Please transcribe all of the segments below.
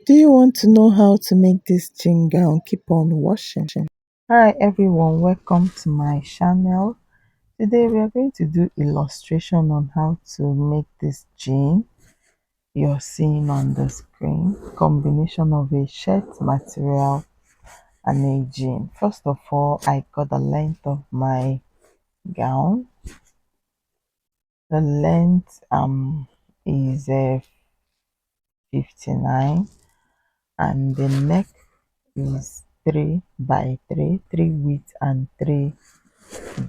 Do you want to know how to make this jean gown keep on washing? Hi everyone, welcome to my channel. Today we are going to do illustration on how to make this jean you're seeing on the screen. Combination of a shirt material and a jean. First of all, I got the length of my gown. The length is 59 and the neck is 3 by 3, 3 width and 3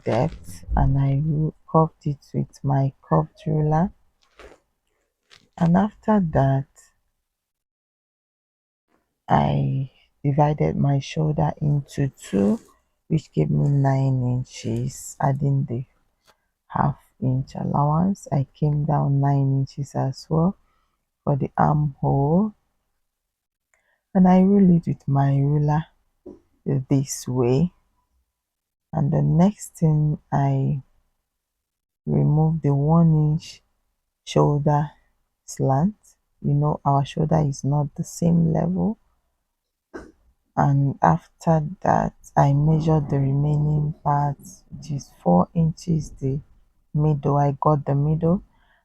depth, and I curved it with my curved ruler. And after that I divided my shoulder into two, which gave me 9 inches, adding the half-inch allowance. I came down 9 inches as well for the armhole, and I rule it with my ruler this way. And the next thing, I remove the 1 inch shoulder slant. You know, our shoulder is not the same level. And after that I measured the remaining parts, which is 4 inches, the middle. I got the middle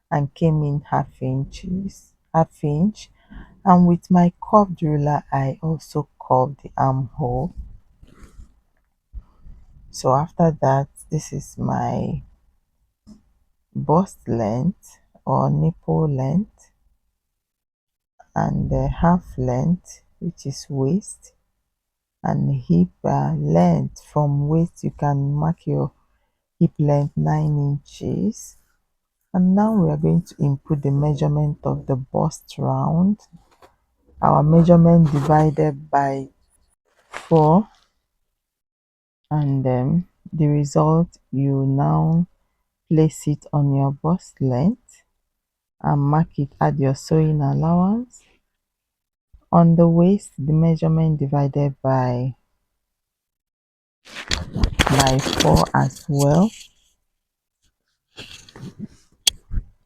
and came in half inch, and with my curved ruler I also curved the armhole. So after that, this is my bust length or nipple length, and the half length, which is waist, and hip length. From waist you can mark your hip length 9 inches. And now we are going to input the measurement of the bust round. Our measurement divided by 4, and then the result, you now place it on your bust length and mark it, add your sewing allowance. On the waist, the measurement divided by 4 as well.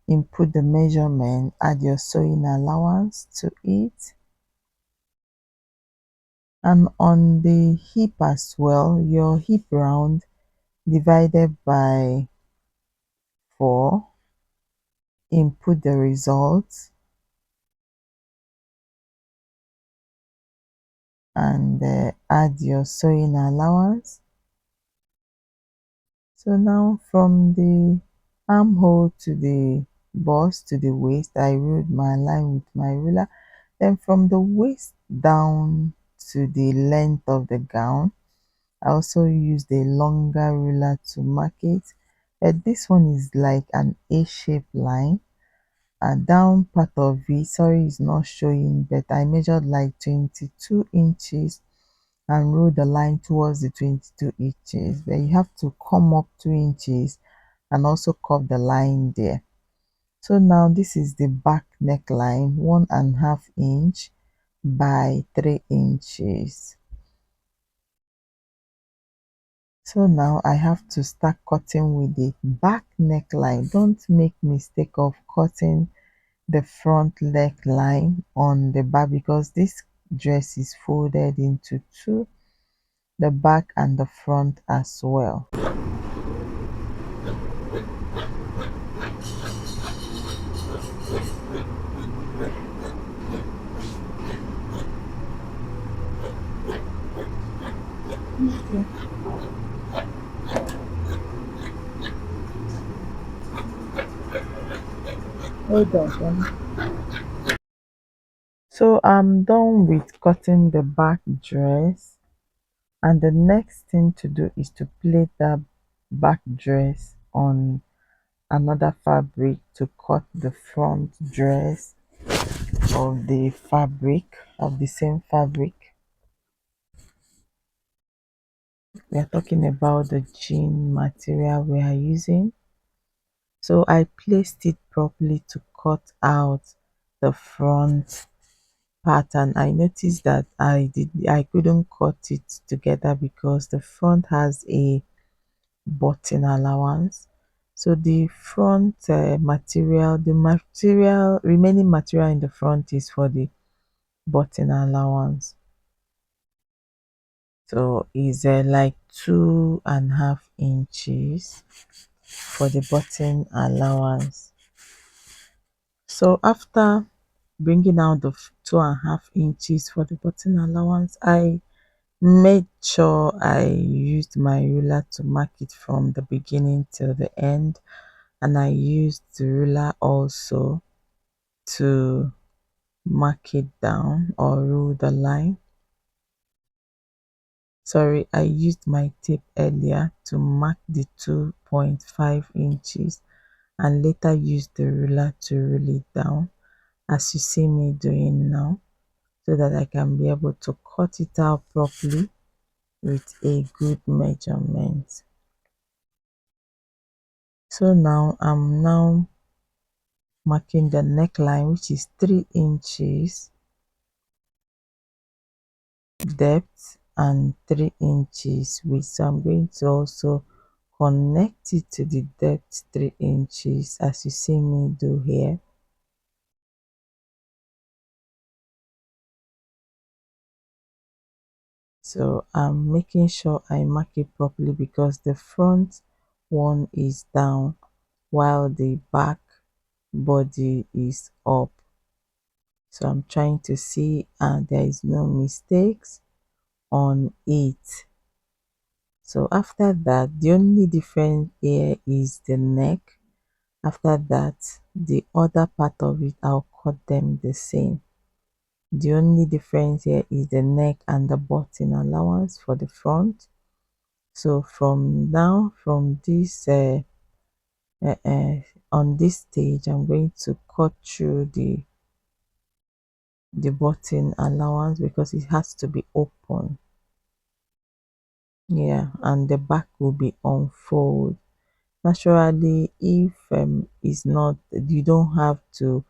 Input the measurement, add your sewing allowance to it. And on the hip as well, your hip round divided by 4. Input the results and add your sewing allowance. So now from the armhole to the bust to the waist, I ruled my line with my ruler. Then from the waist down to the length of the gown, I also used a longer ruler to mark it. But this one is like an A-shaped line. And down part of it, sorry, is not showing, but I measured like 22 inches and ruled the line towards the 22 inches. But you have to come up 2 inches and also curve the line there. So now this is the back neckline, 1.5 inch by 3 inches. So now I have to start cutting with the back neckline. Don't make mistake of cutting the front neckline on the back, because this dress is folded into two, the back and the front as well. Okay. Hold on. So I'm done with cutting the back dress, and the next thing to do is to plait that back dress on another fabric to cut the front dress of the fabric, of the same fabric. We are talking about the jean material we are using. So I placed it properly to cut out the front pattern. I noticed that I couldn't cut it together because the front has a button allowance. So the front material, the remaining material in the front is for the button allowance. So it's like 2.5 inches for the button allowance. So after bringing out the 2.5 inches for the button allowance, I made sure I used my ruler to mark it from the beginning till the end, and I used the ruler also to mark it down or rule the line. Sorry, I used my tape earlier to mark the 2.5 inches and later used the ruler to rule it down as you see me doing now, so that I can be able to cut it out properly with a good measurement. So now I'm now marking the neckline, which is 3 inches depth and 3 inches width. So I'm going to also connect it to the depth 3 inches as you see me do here. So I'm making sure I mark it properly because the front one is down while the back body is up. So I'm trying to see and there is no mistakes on it. So after that, the only difference here is the neck. After that, the other part of it, I'll cut them the same. The only difference here is the neck and the button allowance for the front. So from now, from this uh, uh, on this stage, I'm going to cut through the button allowance because it has to be open. Yeah, and the back will be unfold. Naturally, if it's not, you don't have to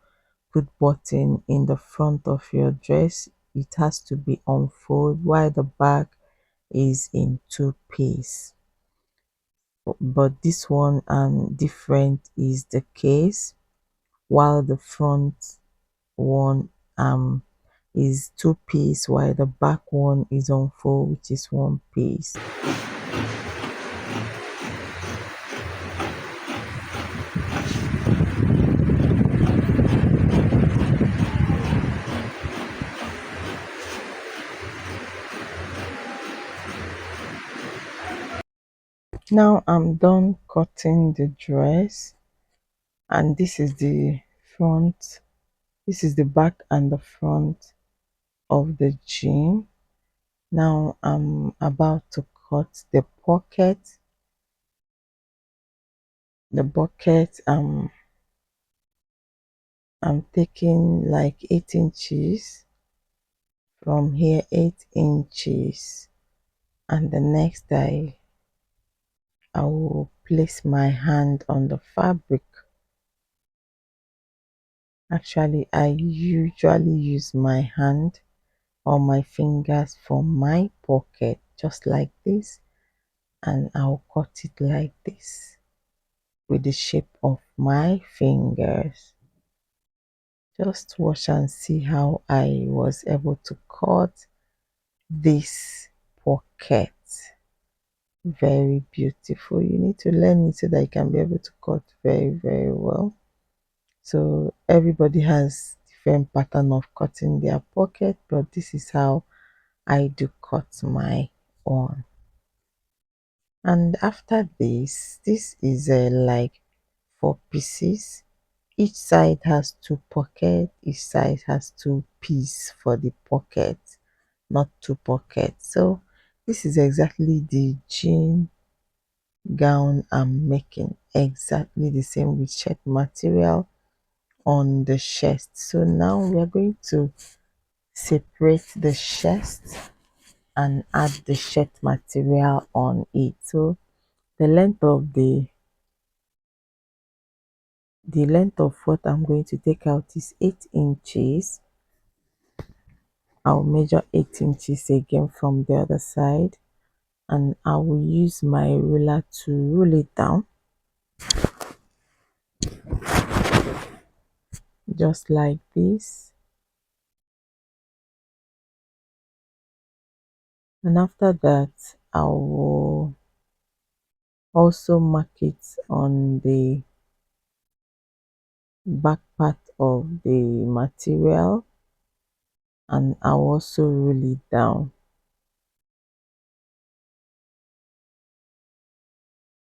put button in the front of your dress. It has to be unfold while the back is in two piece. But this one different is the case, while the front one is two piece while the back one is unfold, which is one piece. Now I'm done cutting the dress, and this is the front, this is the back and the front of the jean. Now I'm about to cut the pocket. The bucket I'm taking like 8 inches from here, 8 inches, and the next I will place my hand on the fabric. Actually, I usually use my hand or my fingers for my pocket, just like this, and I'll cut it like this with the shape of my fingers. Just watch and see how I was able to cut this pocket. Very beautiful. You need to learn it so that you can be able to cut very well. So everybody has different pattern of cutting their pocket, but this is how I do cut my own. And after this is like 4 pieces. Each side has two pockets, each side has two pieces for the pocket, not two pockets. So this is exactly the jean gown I'm making, exactly the same with shirt material on the chest. So now we are going to separate the chest and add the shirt material on it. So the length of the length of what I'm going to take out is 8 inches. I'll measure 8 inches again from the other side, and I will use my ruler to rule it down just like this. And after that, I will also mark it on the back part of the material, and I'll also roll it down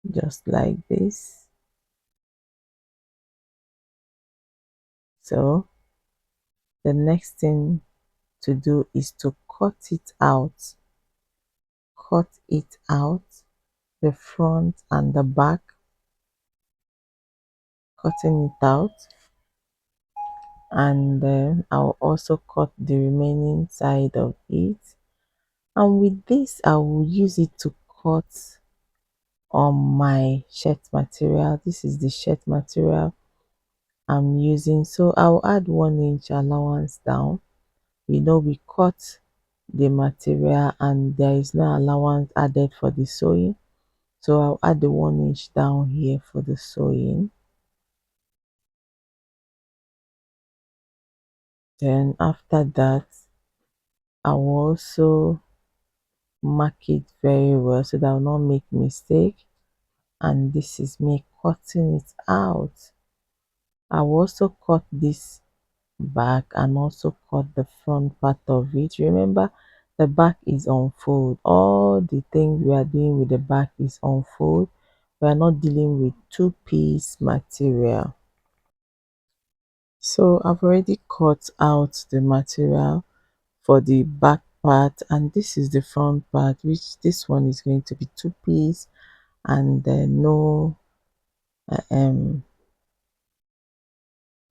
just like this. So the next thing to do is to cut it out, the front and the back, cutting it out, and then I'll also cut the remaining side of it. And with this, I will use it to cut on my shirt material. This is the shirt material I'm using. So I'll add 1 inch allowance down. We cut the material and there is no allowance added for the sewing. So I'll add the 1 inch down here for the sewing. Then after that, I will also mark it very well so that I will not make mistake. And this is me cutting it out. I will also cut this back and also cut the front part of it. Remember, the back is on fold. All the things we are doing with the back is on fold. We are not dealing with two-piece material. So I've already cut out the material for the back part, and this is the front part, which this one is going to be two-piece, and um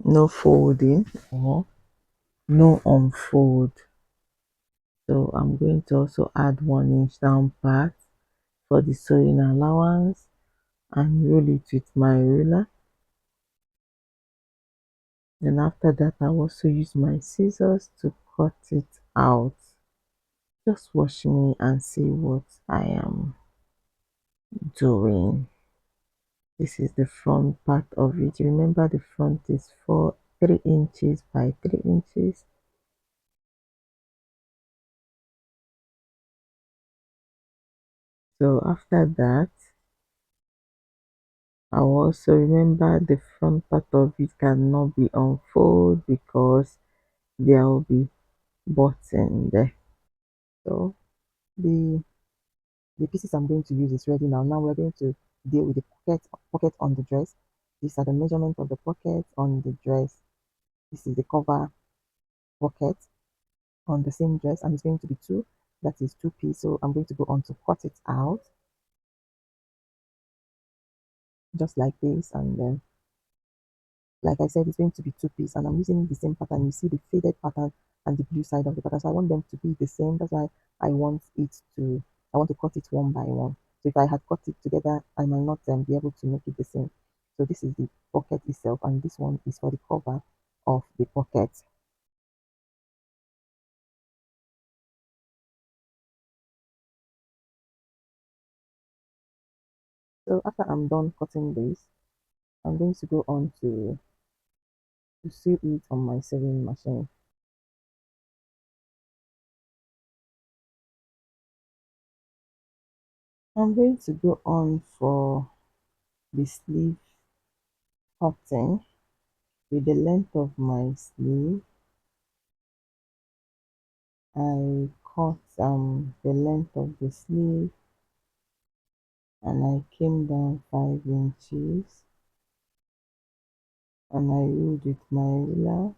no folding or no unfold. So I'm going to also add 1 inch down part for the sewing allowance and roll it with my ruler. Then after that, I'll also use my scissors to cut it out. Just watch me and see what I am doing. This is the front part of it. Remember, the front is 3 inches by 3 inches. So after that, I will also remember the front part of it cannot be unfold because there will be button there. So the the pieces I'm going to use is ready now. Now we're going to deal with the pocket on the dress. These are the measurement of the pocket on the dress. This is the cover pocket on the same dress, and it's going to be two. That is two-piece. So I'm going to go on to cut it out just like this, and then like I said, it's going to be two-piece, and I'm using the same pattern. You see the faded pattern and the blue side of the pattern. So I want them to be the same. That's why I want to cut it one by one. So if I had cut it together, I might not be able to make it the same. So this is the pocket itself, and this one is for the cover of the pocket. So after I'm done cutting this, I'm going to go on to sew it on my sewing machine. I'm going to go on for the sleeve cutting. With the length of my sleeve, I cut the length of the sleeve and I came down 5 inches and I ruled with my ruler.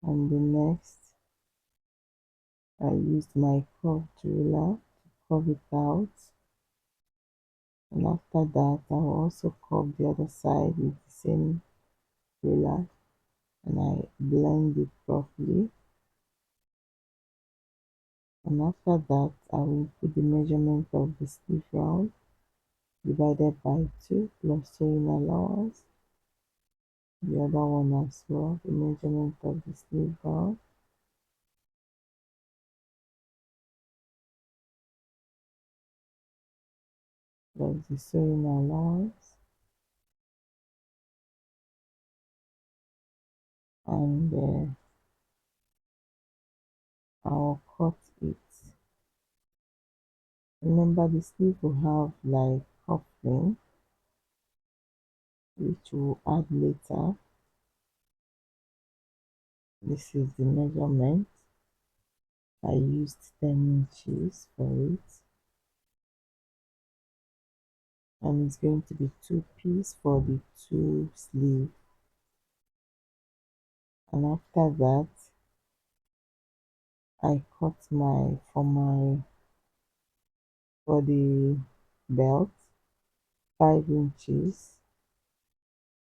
And the next, I used my curved ruler to curve it out. And after that, I will also curve the other side with the same ruler and I blend it properly. And after that, I will put the measurement of the sleeve round divided by 2 plus sewing allowance, the other one as well, the measurement of the sleeve round plus the sewing allowance, and I'll cut it. Remember the sleeve will have like cuffling, which we'll add later. This is the measurement. I used 10 inches for it, and it's going to be 2 pieces for the two sleeve. And after that, I cut for the belt 5 inches.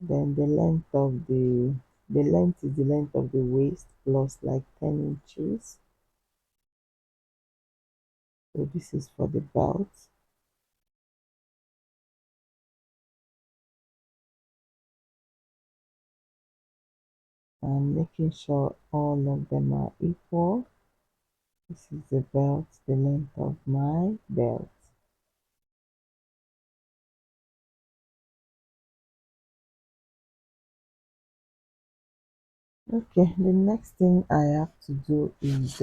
Then the length is the length of the waist plus like 10 inches. So this is for the belt. And making sure all of them are equal. This is the belt, the length of my belt. Okay, the next thing I have to do is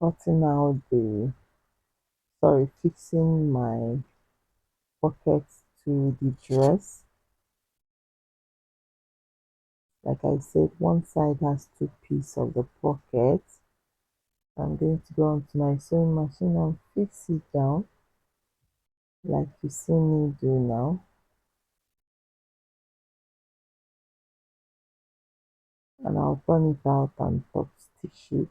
cutting out fixing my pockets to the dress. Like I said, one side has 2 pieces of the pocket. I'm going to go onto my sewing machine and fix it down like you see me do now. And I'll turn it out and top stitch it.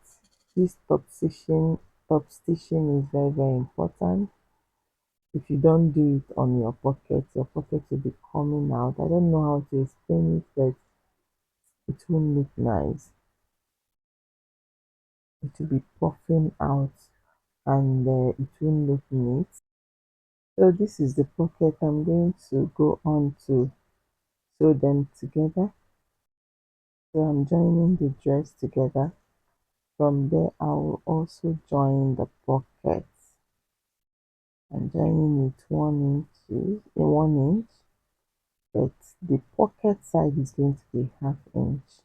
This top stitching is very, very important. If you don't do it on your pocket will be coming out. I don't know how to explain it, but it won't look nice. It will be puffing out, and it won't look neat. So this is the pocket. I'm going to go on to sew them together. So I'm joining the dress together. From there, I will also join the pockets. I'm joining it 1 inch, but the pocket side is going to be ½ inch.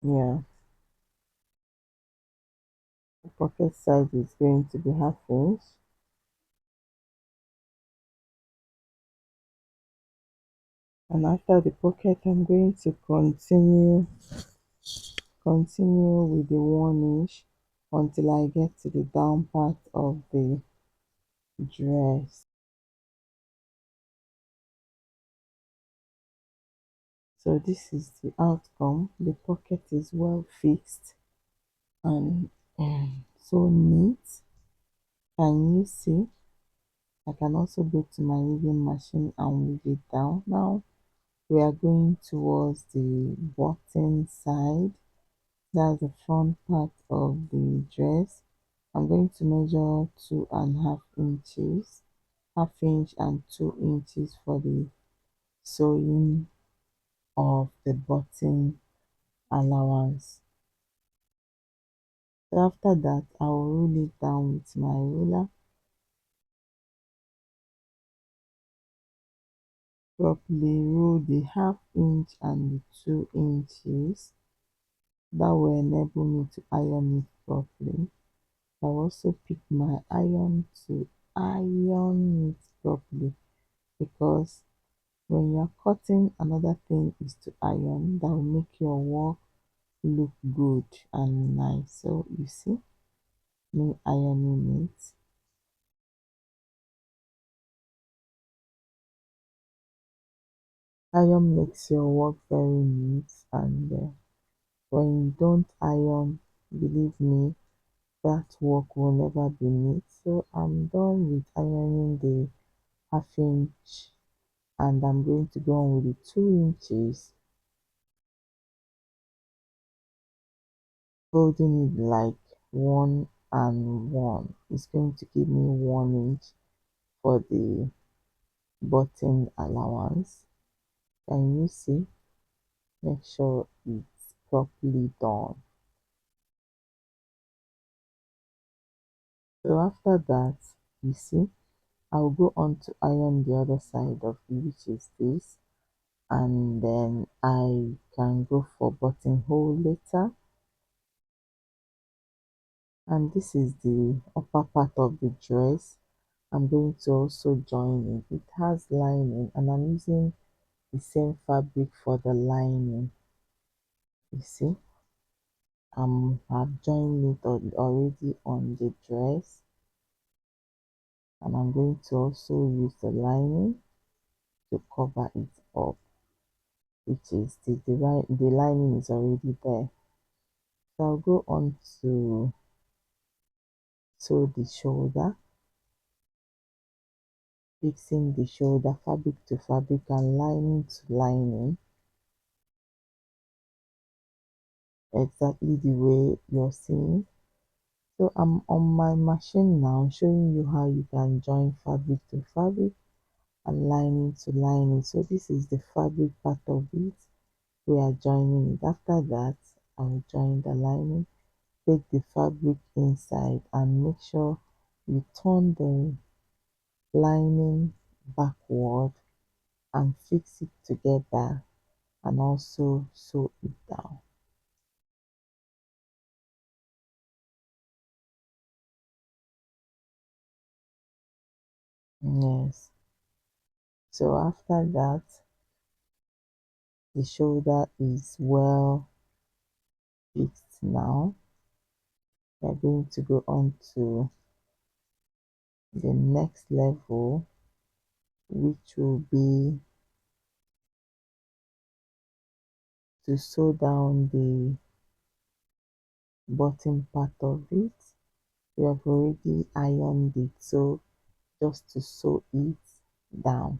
Yeah, the pocket side is going to be ½ inch. And after the pocket, I'm going to continue with the 1 inch until I get to the down part of the dress. So this is the outcome. The pocket is well fixed and so neat. Can you see? I can also go to my weaving machine and weave it down. Now we are going towards the bottom side. That's the front part of the dress. I'm going to measure 2.5 inches, ½ inch and 2 inches for the sewing of the bottom allowance. So after that, I will roll it down with my ruler properly, roll the ½ inch and the 2 inches. That will enable me to iron it properly. I will also pick my iron to iron it properly, because when you're cutting, another thing is to iron. That will make your work look good and nice. So you see me ironing it. Iron makes your work very neat, and when you don't iron, believe me, that work will never be neat. So I'm done with ironing the ½ inch, and I'm going to go on with the 2 inches, folding it like 1 and 1. It's going to give me 1 inch for the button allowance. Can you see? Make sure it's properly done. So after that, you see, I'll go on to iron the other side of it, which is this, and then I can go for buttonhole later. And this is the upper part of the dress. I'm going to also join it. It has lining and I'm using the same fabric for the lining. You see, I've joined it already on the dress, and I'm going to also use the lining to cover it up, which is the lining is already there. So I'll go on to sew the shoulder, fixing the shoulder fabric to fabric and lining to lining, exactly the way you're seeing. So I'm on my machine now showing you how you can join fabric to fabric and lining to lining. So this is the fabric part of it. We are joining it. After that, I'll join the lining, take the fabric inside and make sure you turn the lining backward and fix it together and also sew it down. Yes. So after that, the shoulder is well fixed now. We're going to go on to the next level, which will be to sew down the bottom part of it. We have already ironed it, so just to sew it down.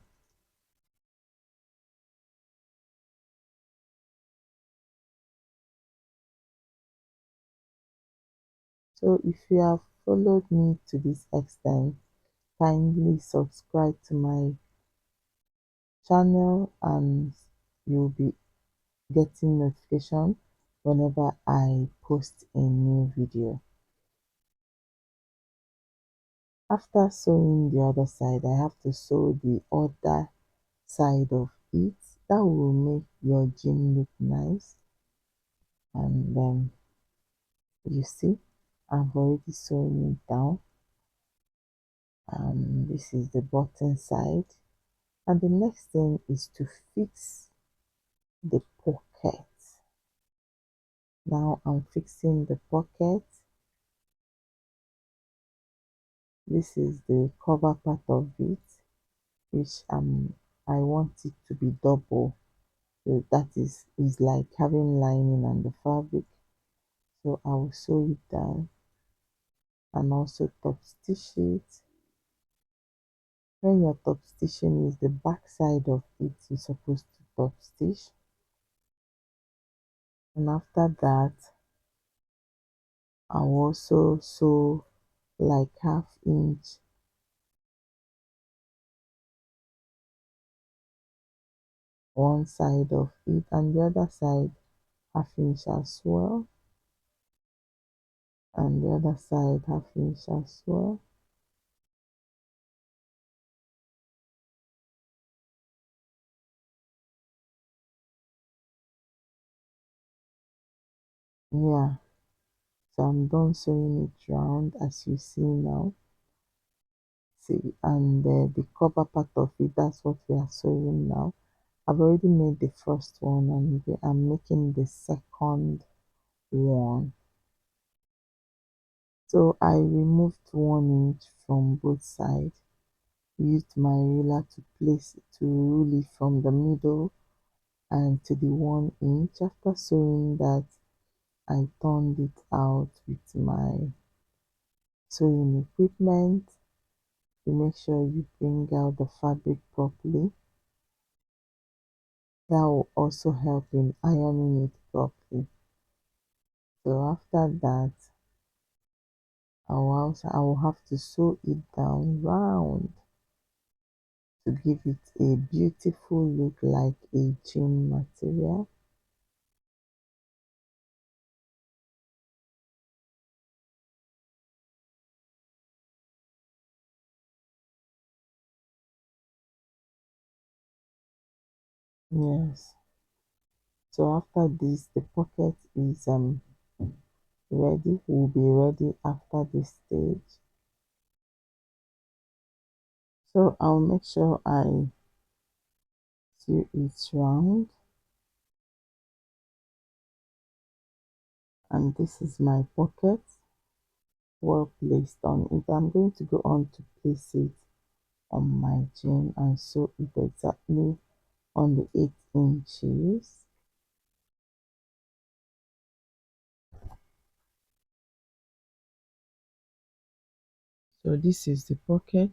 So if you have followed me to this extent, kindly subscribe to my channel and you'll be getting notification whenever I post a new video. After sewing the other side, I have to sew the other side of it. That will make your jean look nice. And then you see, I've already sewn it down. This is the bottom side. And the next thing is to fix the pocket. Now I'm fixing the pocket. This is the cover part of it, which I want it to be double. So that is like having lining on the fabric. So I will sew it down and also top stitch it. When you're top stitching is the back side of it you're supposed to top stitch. And after that, I'll also sew like ½ inch one side of it and the other side ½ inch as well, and the other side ½ inch as well. Yeah, so I'm done sewing it round as you see now. See, and the cover part of it, that's what we are sewing now. I've already made the first one and I'm making the second one. So I removed 1 inch from both sides, used my ruler to place to rule it from the middle and to the 1 inch. After sewing that, I turned it out with my sewing equipment to make sure you bring out the fabric properly. That will also help in ironing it properly. So after that, I will have to sew it down round to give it a beautiful look like a jean material. Yes. So after this, the pocket is ready. Will be ready after this stage. So I'll make sure I sew it round, and this is my pocket well placed on it. I'm going to go on to place it on my jean and sew it exactly on the 8 inches. So this is the pocket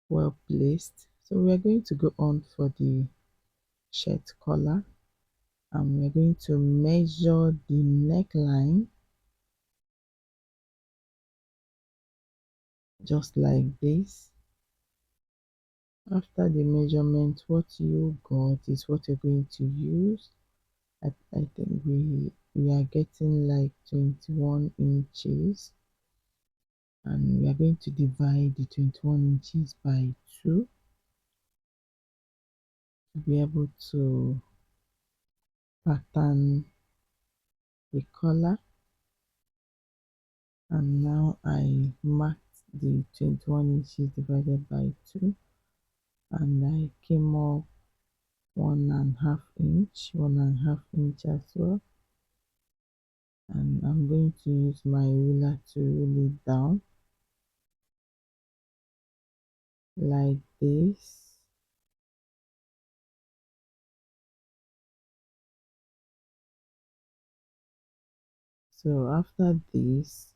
well placed. So we are going to go on for the shirt collar, and we are going to measure the neckline just like this. After the measurement, what you got is what you're going to use. I think we are getting like 21 inches, and we are going to divide the 21 inches by 2 to be able to pattern the collar. And now I marked the 21 inches divided by 2, and I came up 1.5 inch as well. And I'm going to use my ruler to roll it down like this. So after this,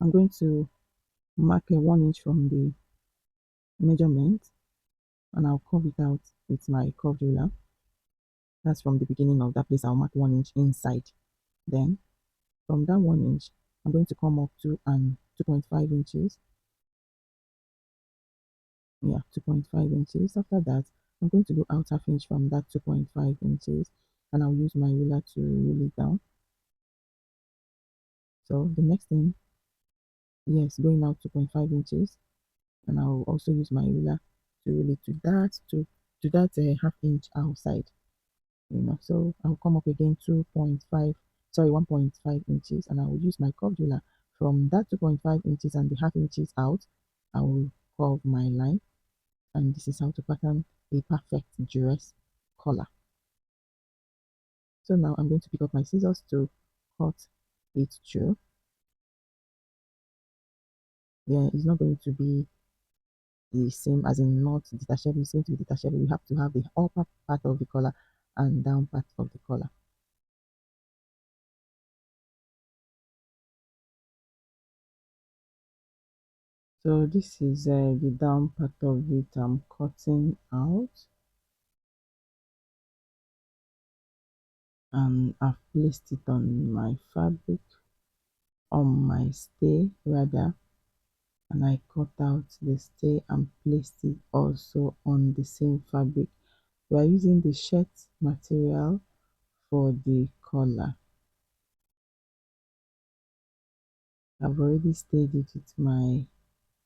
I'm going to mark a 1 inch from the measurement, and I'll curve it out with my curved ruler. That's from the beginning of that place. I'll mark 1 inch inside. Then from that 1 inch, I'm going to come up to and 2.5 inches. Yeah, 2.5 inches. After that, I'm going to go out half inch from that 2.5 inches, and I'll use my ruler to roll it down. So the next thing, yes, going out 2.5 inches, and I'll also use my ruler to roll it to that half inch outside. So I'll come up again 2.5, sorry, 1.5 inches, and I will use my curved ruler from that 2.5 inches and the half inches out. I will curve my line, and this is how to pattern a perfect dress collar. So now I'm going to pick up my scissors to cut it through. Yeah, it's not going to be the same as in not detachable. It's going to be detachable. You have to have the upper part of the collar and down part of the collar. So this is the down part of it I'm cutting out, and I've placed it on my fabric, on my stay rather, and I cut out the stay and placed it also on the same fabric. We are using the shirt material for the collar. I've already stayed it with my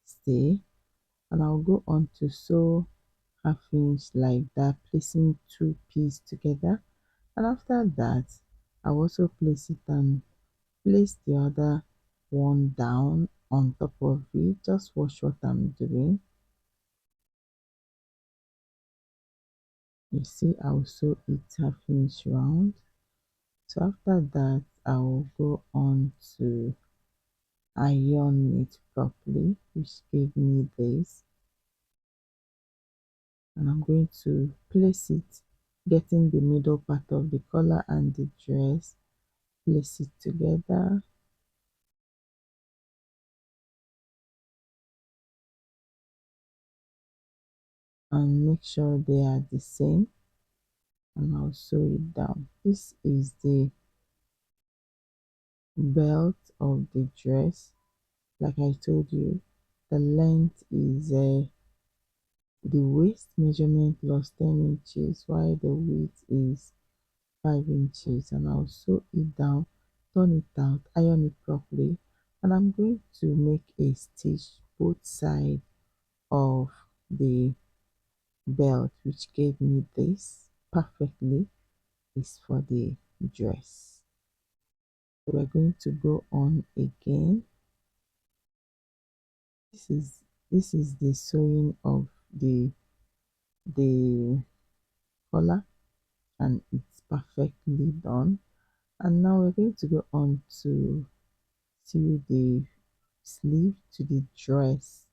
stay, and I'll go on to sew half inch like that, placing two pieces together. And after that, I'll also place it and place the other one down on top of it. Just watch what I'm doing. You see, I'll sew it half inch round. So after that, I'll go on to iron it properly, which gave me this. And I'm going to place it, getting the middle part of the collar and the dress, place it together. And make sure they are the same, and I'll sew it down. This is the belt of the dress. Like I told you, the length is the waist measurement plus 10 inches, while the width is 5 inches. And I'll sew it down, turn it out, iron it properly, and I'm going to make a stitch both sides of the belt which gave me this perfectly is for the dress. We're going to go on again. This is the sewing of the collar, and it's perfectly done. And now we're going to go on to sew the sleeve to the dress.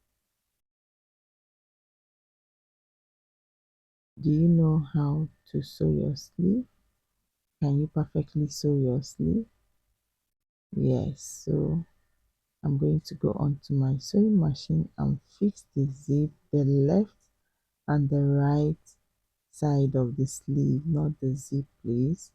Do you know how to sew your sleeve? Can you perfectly sew your sleeve? Yes, so I'm going to go onto my sewing machine and fix the zip, the left and the right side of the sleeve, not the zip, please.